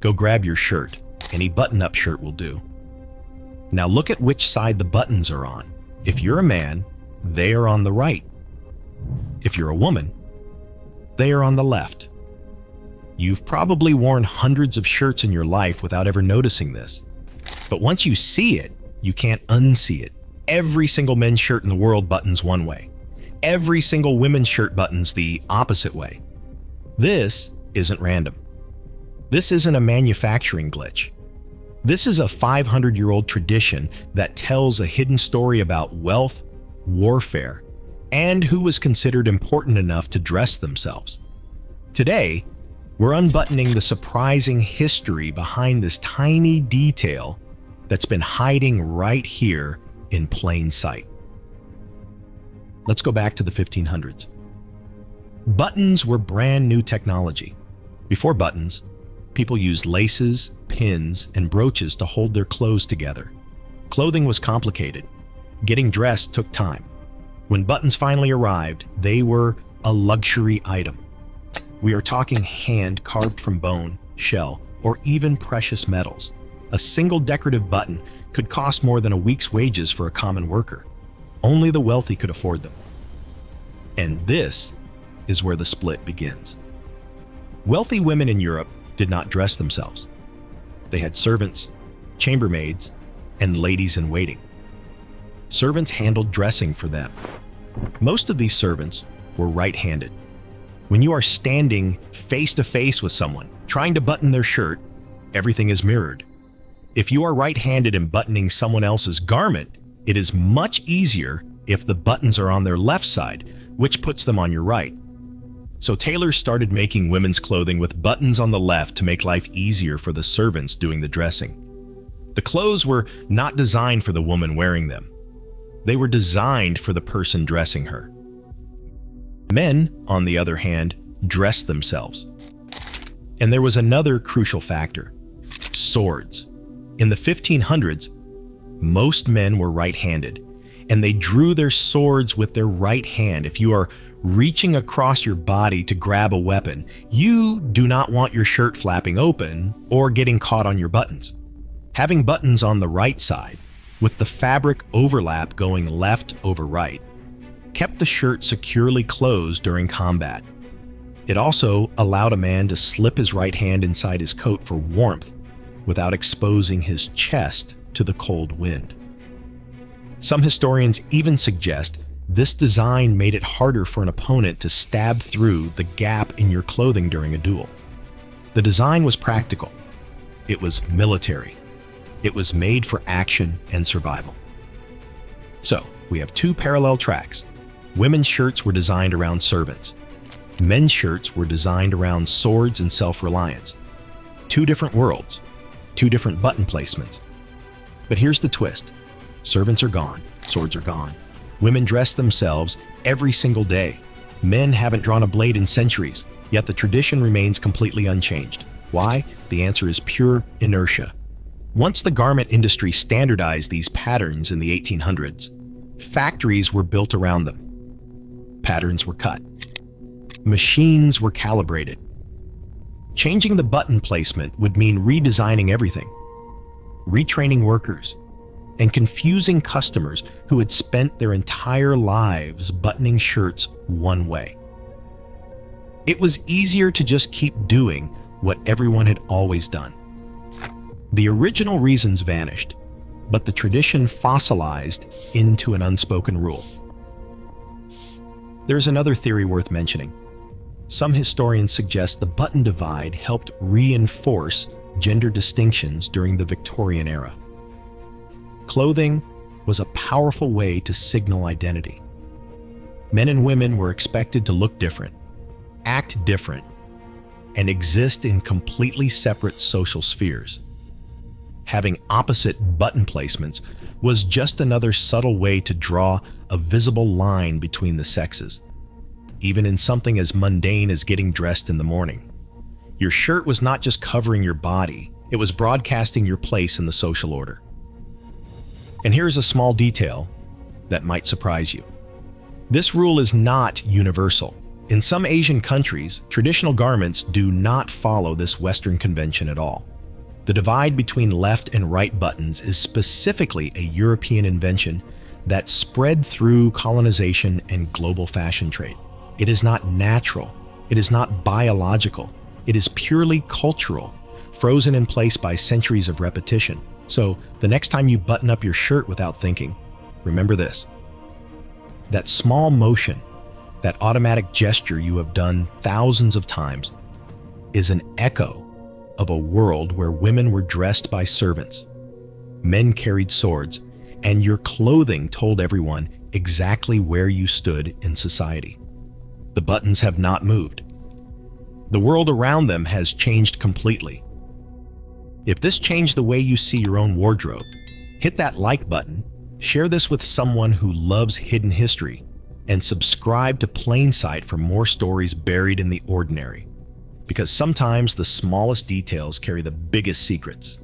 Go grab your shirt. Any button-up shirt will do. Now look at which side the buttons are on. If you're a man, they are on the right. If you're a woman, they are on the left. You've probably worn hundreds of shirts in your life without ever noticing this. But once you see it, you can't unsee it. Every single men's shirt in the world buttons one way. Every single women's shirt buttons the opposite way. This isn't random. This isn't a manufacturing glitch. This is a 500-year-old tradition that tells a hidden story about wealth, warfare, and who was considered important enough to dress themselves. Today, we're unbuttoning the surprising history behind this tiny detail that's been hiding right here in plain sight. Let's go back to the 1500s. Buttons were brand new technology. Before buttons, people used laces, pins, and brooches to hold their clothes together. Clothing was complicated. Getting dressed took time. When buttons finally arrived, they were a luxury item. We are talking hand carved from bone, shell, or even precious metals. A single decorative button could cost more than a week's wages for a common worker. Only the wealthy could afford them. And this is where the split begins. Wealthy women in Europe did not dress themselves. They had servants, chambermaids, and ladies in waiting. Servants handled dressing for them. Most of these servants were right-handed. When you are standing face to face with someone, trying to button their shirt, everything is mirrored. If you are right-handed and buttoning someone else's garment, it is much easier if the buttons are on their left side, which puts them on your right. So tailors started making women's clothing with buttons on the left to make life easier for the servants doing the dressing. The clothes were not designed for the woman wearing them. They were designed for the person dressing her. Men, on the other hand, dressed themselves. And there was another crucial factor: swords. In the 1500s, most men were right-handed, and they drew their swords with their right hand. If you are reaching across your body to grab a weapon, you do not want your shirt flapping open or getting caught on your buttons. Having buttons on the right side, with the fabric overlap going left over right, kept the shirt securely closed during combat. It also allowed a man to slip his right hand inside his coat for warmth without exposing his chest to the cold wind. Some historians even suggest this design made it harder for an opponent to stab through the gap in your clothing during a duel. The design was practical. It was military. It was made for action and survival. So, we have two parallel tracks. Women's shirts were designed around servants. Men's shirts were designed around swords and self-reliance. Two different worlds, two different button placements. But here's the twist. Servants are gone, swords are gone. Women dress themselves every single day. Men haven't drawn a blade in centuries, yet the tradition remains completely unchanged. Why? The answer is pure inertia. Once the garment industry standardized these patterns in the 1800s, factories were built around them. Patterns were cut. Machines were calibrated. Changing the button placement would mean redesigning everything, retraining workers, and confusing customers who had spent their entire lives buttoning shirts one way. It was easier to just keep doing what everyone had always done. The original reasons vanished, but the tradition fossilized into an unspoken rule. There's another theory worth mentioning. Some historians suggest the button divide helped reinforce gender distinctions during the Victorian era. Clothing was a powerful way to signal identity. Men and women were expected to look different, act different, and exist in completely separate social spheres. Having opposite button placements was just another subtle way to draw a visible line between the sexes, even in something as mundane as getting dressed in the morning. Your shirt was not just covering your body, it was broadcasting your place in the social order. And here's a small detail that might surprise you. This rule is not universal. In some Asian countries, traditional garments do not follow this Western convention at all. The divide between left and right buttons is specifically a European invention that spread through colonization and global fashion trade. It is not natural. It is not biological. It is purely cultural, frozen in place by centuries of repetition. So the next time you button up your shirt without thinking, remember this. That small motion, that automatic gesture you have done thousands of times, is an echo of a world where women were dressed by servants, men carried swords, and your clothing told everyone exactly where you stood in society. The buttons have not moved. The world around them has changed completely. If this changed the way you see your own wardrobe, hit that like button, share this with someone who loves hidden history, and subscribe to Plainsight for more stories buried in the ordinary. Because sometimes the smallest details carry the biggest secrets.